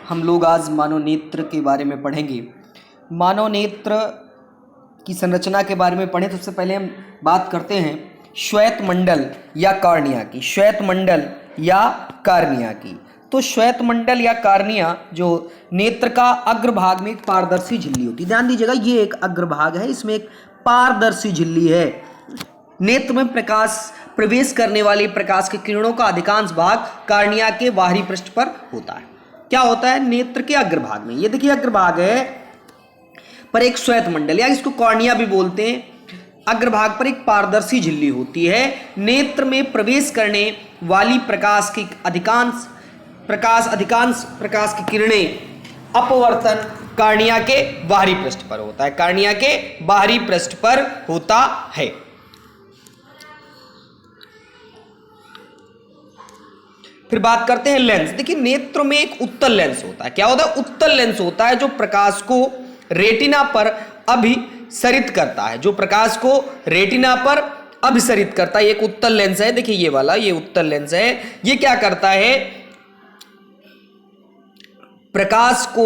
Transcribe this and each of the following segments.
हम लोग आज मानव नेत्र के बारे में पढ़ेंगे। मानव नेत्र की संरचना के बारे में पढ़ें तो सबसे पहले हम बात करते हैं श्वेत मंडल या कॉर्निया की। श्वेत मंडल या कॉर्निया की। तो श्वेत मंडल या कॉर्निया जो नेत्र का अग्रभाग में एक पारदर्शी झिल्ली होती है। ध्यान दीजिएगा, ये एक अग्रभाग है, इसमें एक पारदर्शी झिल्ली है। नेत्र में प्रकाश प्रवेश करने वाली प्रकाश की किरणों का अधिकांश भाग कॉर्निया के बाहरी पृष्ठ पर होता है। क्या होता है? नेत्र के अग्रभाग में, ये देखिए अग्रभाग है पर एक श्वेत मंडल या इसको कॉर्निया भी बोलते हैं। अग्रभाग पर एक पारदर्शी झिल्ली होती है। नेत्र में प्रवेश करने वाली प्रकाश प्रकाश की किरणें अपवर्तन कॉर्निया के बाहरी पृष्ठ पर होता है। कॉर्निया के बाहरी पृष्ठ पर होता है। फिर बात करते हैं लेंस। देखिए नेत्र में एक उत्तल लेंस होता है। क्या होता है? उत्तल लेंस होता है जो प्रकाश को रेटिना पर अभिसरित करता है। जो प्रकाश को रेटिना पर अभिसरित करता है, एक उत्तल लेंस है। देखिए ये वाला, ये उत्तल लेंस है। ये क्या करता है? प्रकाश को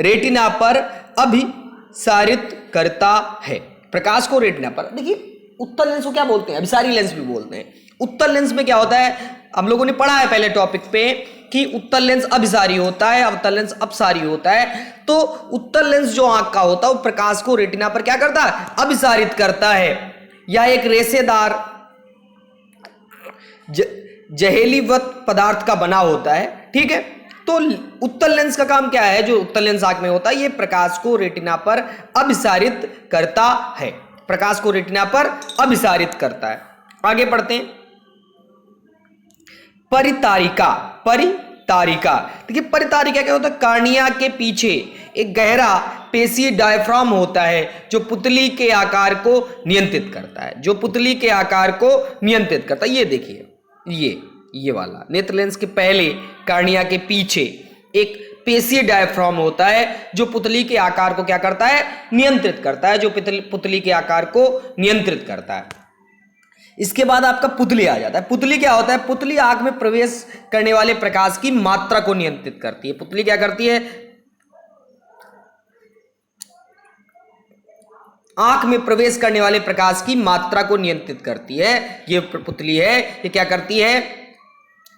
रेटिना पर अभिसारित करता है। प्रकाश को रेटिना पर, देखिए उत्तल लेंस को क्या बोलते हैं? अभिसारी लेंस भी बोलते हैं। उत्तल लेंस में क्या होता है? हम लोगों ने पढ़ा है पहले टॉपिक पे कि उत्तल लेंस अभिसारी होता है, अवतल लेंस अपसारी होता है। तो उत्तल लेंस जो आंख का होता है वो प्रकाश को रेटिना पर क्या करता है? अभिसारित करता है। यह एक रेशेदार जहेलीवत पदार्थ का बना होता है। ठीक है, तो उत्तल लेंस का काम क्या है? जो उत्तल लेंस आंख में होता है ये प्रकाश को रेटिना पर अभिसारित करता है। प्रकाश को रेटिना पर अभिसारित करता है। आगे पढ़ते हैं। परितारिका। देखिए परितारिका क्या होता है? कॉर्निया के पीछे एक गहरा पेशीय डायफ्राम होता है जो पुतली के आकार को नियंत्रित करता है। जो पुतली के आकार को नियंत्रित करता है। ये देखिए ये वाला नेत्र लेंस के पहले कॉर्निया के पीछे एक पेशीय डायफ्राम होता है जो पुतली के आकार को क्या करता है? नियंत्रित करता है। जो पुतली के आकार को नियंत्रित करता है। इसके बाद आपका पुतली आ जाता है। पुतली क्या होता है? पुतली आंख में प्रवेश करने वाले प्रकाश की मात्रा को नियंत्रित करती है। पुतली क्या करती है? आंख में प्रवेश करने वाले प्रकाश की मात्रा को नियंत्रित करती है। ये पुतली है, ये क्या करती है?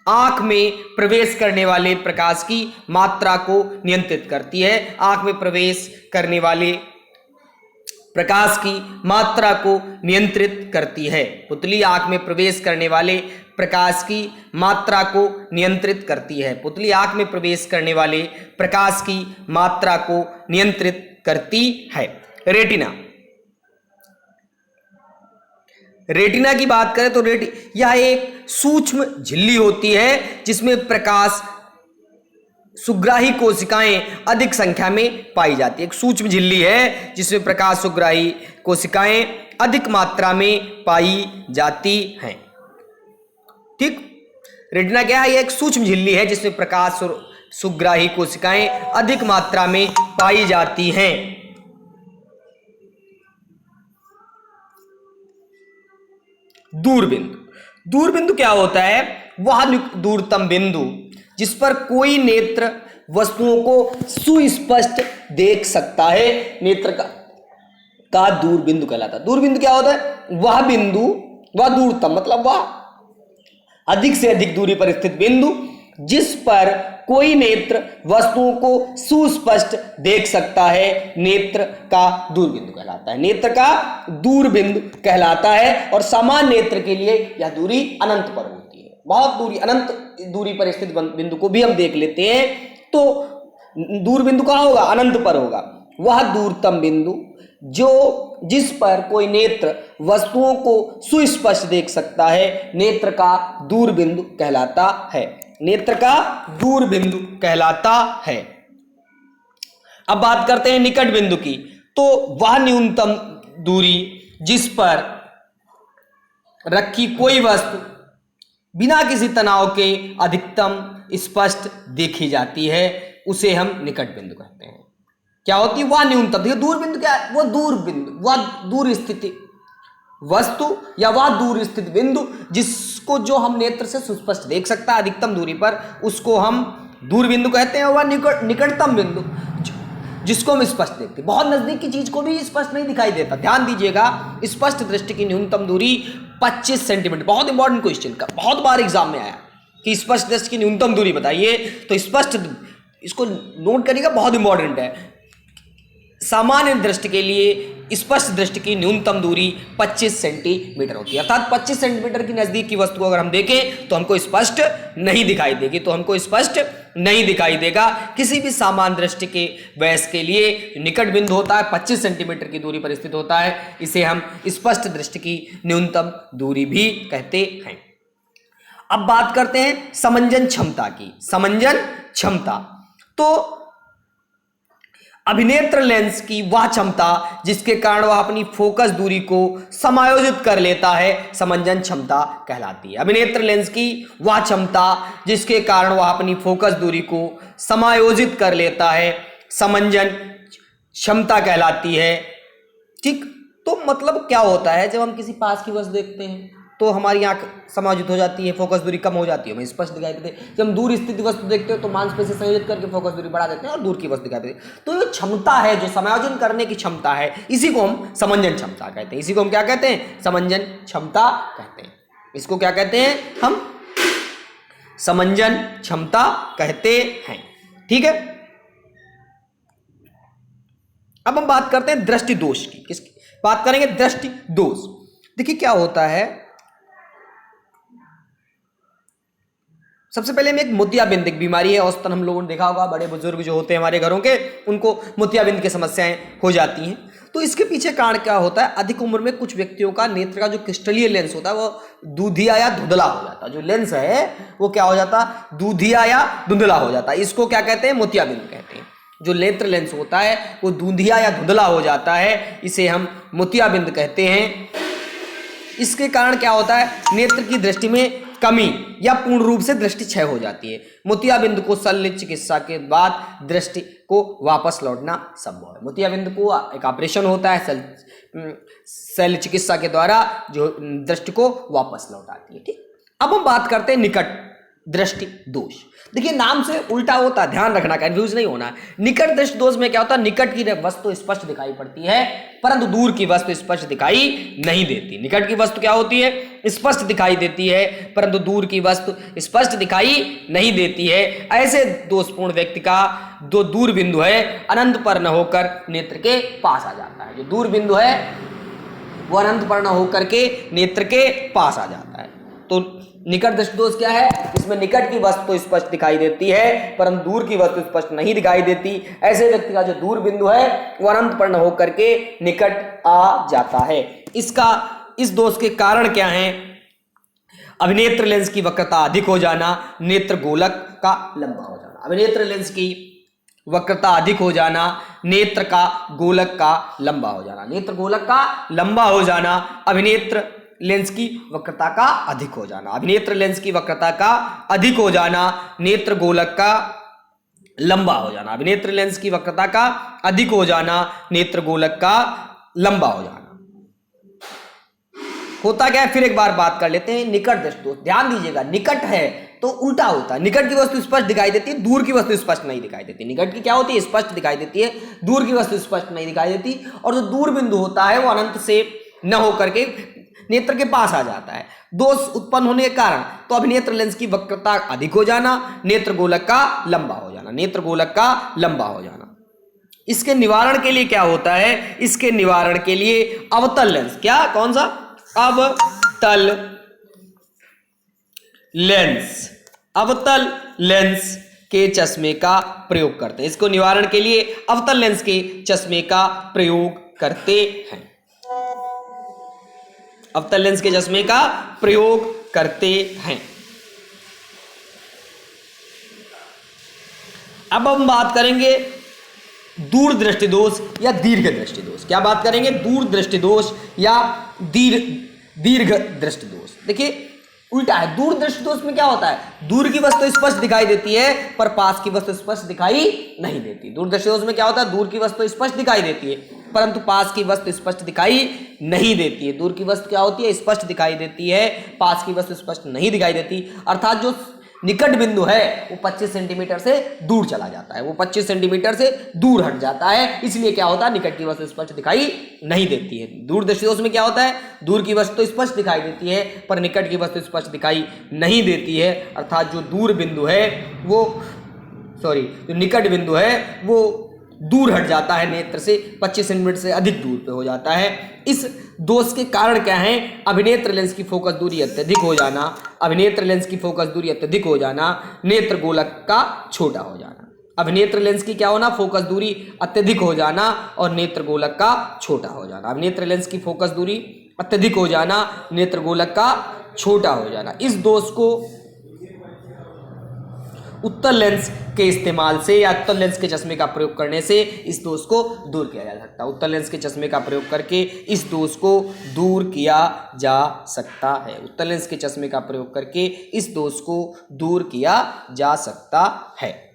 आंख में प्रवेश करने वाले प्रकाश की मात्रा को नियंत्रित करती है। आंख में प्रवेश करने वाले प्रकाश की मात्रा को नियंत्रित करती है। पुतली आंख में प्रवेश करने वाले प्रकाश की मात्रा को नियंत्रित करती है। पुतली आंख में प्रवेश करने वाले प्रकाश की मात्रा को नियंत्रित करती है। रेटिना की बात करें तो यह एक सूक्ष्म झिल्ली होती है जिसमें प्रकाश सुग्राही कोशिकाएं अधिक संख्या में पाई जाती है। एक सूक्ष्म झिल्ली है जिसमें प्रकाश सुग्राही कोशिकाएं अधिक मात्रा में पाई जाती हैं। ठीक, रेटिना क्या है? यह एक सूक्ष्म झिल्ली है जिसमें प्रकाश सुग्राही कोशिकाएं अधिक मात्रा में पाई जाती हैं। दूरबिंदु क्या होता है? वह दूरतम बिंदु जिस पर कोई नेत्र वस्तुओं को सुस्पष्ट देख सकता है, नेत्र का दूरबिंदु कहलाता है। दूरबिंदु क्या होता है? वह बिंदु, वह दूरतम मतलब वह अधिक से अधिक दूरी पर स्थित बिंदु जिस पर कोई नेत्र वस्तुओं को सुस्पष्ट देख सकता है, नेत्र का दूरबिंदु कहलाता है। नेत्र का दूरबिंदु कहलाता है। और सामान्य नेत्र के लिए यह दूरी अनंत पर होती है। बहुत दूरी, अनंत दूरी पर स्थित बिंदु को भी हम देख लेते हैं। तो दूरबिंदु कहाँ होगा? अनंत पर होगा। वह दूरतम बिंदु जिस पर कोई नेत्र वस्तुओं को सुस्पष्ट देख सकता है, नेत्र का दूरबिंदु कहलाता है। नेत्र का दूरबिंदु कहलाता है। अब बात करते हैं निकट बिंदु की। तो वह न्यूनतम दूरी जिस पर रखी कोई वस्तु बिना किसी तनाव के अधिकतम स्पष्ट देखी जाती है, उसे हम निकट बिंदु कहते हैं। क्या होती है? वह न्यूनतम। दूर बिंदु क्या है? वो दूर बिंदु, वह दूर स्थिति वस्तु या वह दूर स्थित बिंदु जिसको जो हम नेत्र से सुस्पष्ट देख सकता है अधिकतम दूरी पर, उसको हम दूर बिंदु कहते हैं, वह निकटतम बिंदु जिसको हम स्पष्ट देखते हैं। बहुत नजदीक की चीज को भी स्पष्ट नहीं दिखाई देता। ध्यान दीजिएगा, स्पष्ट दृष्टि की न्यूनतम दूरी 25 सेंटीमीटर। बहुत इंपॉर्टेंट क्वेश्चन का, बहुत बार एग्जाम में आया कि स्पष्ट दृष्टि की न्यूनतम दूरी बताइए, तो स्पष्ट, इसको नोट करिएगा, बहुत इंपॉर्टेंट है। सामान्य दृष्टि के लिए स्पष्ट दृष्टि की न्यूनतम दूरी 25 सेंटीमीटर होती है, अर्थात 25 सेंटीमीटर की नजदीक की वस्तु को अगर हम देखें तो हमको स्पष्ट नहीं दिखाई देगी, तो हमको स्पष्ट नहीं दिखाई देगा। किसी भी सामान्य दृष्टि के वयस के लिए निकट बिंदु होता है 25 सेंटीमीटर की दूरी पर स्थित होता है, इसे हम स्पष्ट दृष्टि की न्यूनतम दूरी भी कहते हैं। अब बात करते हैं समंजन क्षमता की। समंजन क्षमता, तो अभिनेत्र लेंस की वह क्षमता जिसके कारण वह अपनी फोकस दूरी को समायोजित कर लेता है, समंजन क्षमता कहलाती है। अभिनेत्र लेंस की वह क्षमता जिसके कारण वह अपनी फोकस दूरी को समायोजित कर लेता है, समंजन क्षमता कहलाती है। ठीक, तो मतलब क्या होता है, जब हम किसी पास की वस्तु देखते हैं तो हमारी आंख समायोजित हो जाती है, फोकस दूरी कम हो जाती है, हमें स्पष्ट दिखाई देते हैं। जब हम दूर स्थित वस्तु देखते हैं तो मांसपेशी संयोजित करके फोकस दूरी बढ़ा देते हैं और दूर की वस्तु दिखाई देते हैं। तो ये क्षमता है, जो समायोजन करने की क्षमता है, इसी को हम समंजन क्षमता कहते हैं। इसी को हम क्या कहते हैं, समंजन क्षमता कहते हैं। इसको क्या कहते हैं, हम समंजन क्षमता कहते हैं। ठीक है, अब हम बात करते हैं दृष्टि दोष की। किसकी बात करेंगे, दृष्टि दोष। देखिए क्या होता है, सबसे पहले में एक मोतियाबिंद एक बीमारी है, औसतन हम लोगों ने देखा होगा, बड़े बुजुर्ग जो होते हैं हमारे घरों के, उनको मोतियाबिंद की समस्याएं हो जाती हैं। तो इसके पीछे कारण क्या होता है, अधिक उम्र में कुछ व्यक्तियों का नेत्र का जो क्रिस्टलीय लेंस होता है वो दूधिया या धुंधला हो जाता है। जो लेंस है वो क्या हो जाता है, दूधिया या धुंधला हो जाता है। इसको क्या कहते हैं, मोतियाबिंद कहते हैं। जो नेत्र लेंस होता है वो दूधिया या धुंधला हो जाता है, इसे हम मोतियाबिंद कहते हैं। इसके कारण क्या होता है, नेत्र की दृष्टि में कमी या पूर्ण रूप से दृष्टि क्षय हो जाती है। मोतियाबिंद को शल्य चिकित्सा के बाद दृष्टि को वापस लौटना संभव है। मोतियाबिंद को एक ऑपरेशन होता है, शल्य चिकित्सा के द्वारा जो दृष्टि को वापस लौटाती है। ठीक, अब हम बात करते हैं निकट दृष्टि दोष। देखिए नाम से उल्टा होता है, ध्यान रखना, कंफ्यूज नहीं होना है। निकट दृष्टि दोष में क्या होता है, निकट की वस्तु स्पष्ट दिखाई पड़ती है परंतु दूर की वस्तु स्पष्ट दिखाई नहीं देती। निकट की वस्तु क्या होती है, स्पष्ट दिखाई देती है परंतु दूर की वस्तु स्पष्ट दिखाई नहीं देती है। ऐसे दोषपूर्ण व्यक्ति का जो दूर बिंदु है अनंत पर न होकर नेत्र के पास आ जाता है। जो दूर बिंदु है वो अनंत पर न होकर के नेत्र के पास आ जाता है। तो निकट दृष्टि दोष क्या है, इसमें निकट की वस्तु स्पष्ट दिखाई देती है परंतु दूर की वस्तु स्पष्ट नहीं दिखाई देती। ऐसे व्यक्ति का जो दूर बिंदु है वो अनंत पर न होकर के निकट आ जाता है। इस दोष के कारण क्या है, अभिनेत्र लेंस की वक्रता अधिक हो जाना, नेत्र गोलक का लंबा हो जाना। अभिनेत्र लेंस की वक्रता अधिक हो जाना, नेत्र का गोलक का लंबा हो जाना। नेत्र गोलक का लंबा हो जाना, अभिनेत्र लेंस की वक्रता का अधिक हो जाना। अभिनेत्र लेंस की वक्रता का अधिक हो जाना, नेत्र गोलक का लंबा हो जाना। अभिनेत्र लेंस की वक्रता का अधिक हो जाना, नेत्र गोलक का लंबा हो जाना। होता क्या है, फिर एक बार बात कर लेते हैं निकट दृष्टि दोष। ध्यान दीजिएगा, निकट है तो उल्टा होता है। निकट की वस्तु स्पष्ट दिखाई देती है, दूर की वस्तु स्पष्ट नहीं दिखाई देती। निकट की क्या होती है, स्पष्ट दिखाई देती है, दूर की वस्तु स्पष्ट नहीं दिखाई देती। और जो दूर बिंदु होता है वो अनंत से न होकर के नेत्र के पास आ जाता है। दोष उत्पन्न होने के कारण तो अभिनेत्र लेंस की वक्रता अधिक हो जाना, नेत्र गोलक का लंबा हो जाना। नेत्र गोलक का लंबा हो जाना। इसके निवारण के लिए क्या होता है, इसके निवारण के लिए अवतल लेंस, क्या कौन सा, अवतल लेंस, अवतल लेंस के चश्मे का प्रयोग करते हैं। इसको निवारण के लिए अवतल लेंस के चश्मे का प्रयोग करते हैं। अवतल लेंस के चश्मे का प्रयोग करते हैं। अब हम बात करेंगे दूर दृष्टि दोष या दीर्घ दृष्टि दोष। क्या बात करेंगे, दूर दृष्टि दोष या दीर्घ दृष्टि दोष। देखिए उल्टा है, दूर दृष्टि दोष में क्या होता है, दूर की वस्तु स्पष्ट दिखाई देती है पर पास की वस्तु स्पष्ट दिखाई नहीं देती। दूर दृष्टि दोष में क्या होता है, दूर की वस्तु स्पष्ट दिखाई देती है परंतु पास की वस्तु स्पष्ट दिखाई नहीं देती है। दूर की वस्तु क्या होती है, स्पष्ट दिखाई देती है, पास की वस्तु स्पष्ट नहीं दिखाई देती। अर्थात जो निकट बिंदु है वो 25 सेंटीमीटर से दूर चला जाता है, वो 25 सेंटीमीटर से दूर हट जाता है, इसलिए क्या होता है, निकट की वस्तु स्पष्ट दिखाई नहीं देती है। दूर दृष्टिदोष में क्या होता है, दूर की वस्तु स्पष्ट दिखाई देती है पर निकट की वस्तु स्पष्ट दिखाई नहीं देती है, अर्थात जो दूर बिंदु है वो जो निकट बिंदु है वो दूर हट जाता है नेत्र से, 25 सेंटीमीटर से अधिक दूर पे हो जाता है। इस दोष के कारण क्या है, अभिनेत्र लेंस की फोकस दूरी अत्यधिक हो जाना, अभिनेत्र लेंस की फोकस दूरी अत्यधिक हो जाना, नेत्र गोलक का छोटा हो जाना। अभिनेत्र लेंस की क्या होना, फोकस दूरी अत्यधिक हो जाना और नेत्र गोलक का छोटा हो जाना। अभिनेत्र लेंस की फोकस दूरी अत्यधिक हो जाना, नेत्र गोलक का छोटा हो जाना। इस दोष को उत्तल लेंस के इस्तेमाल से या उत्तल लेंस के चश्मे का प्रयोग करने से इस दोष को दूर किया जा सकता है। उत्तल लेंस के चश्मे का प्रयोग करके इस दोष को दूर किया जा सकता है। उत्तल लेंस के चश्मे का प्रयोग करके इस दोष को दूर किया जा सकता है।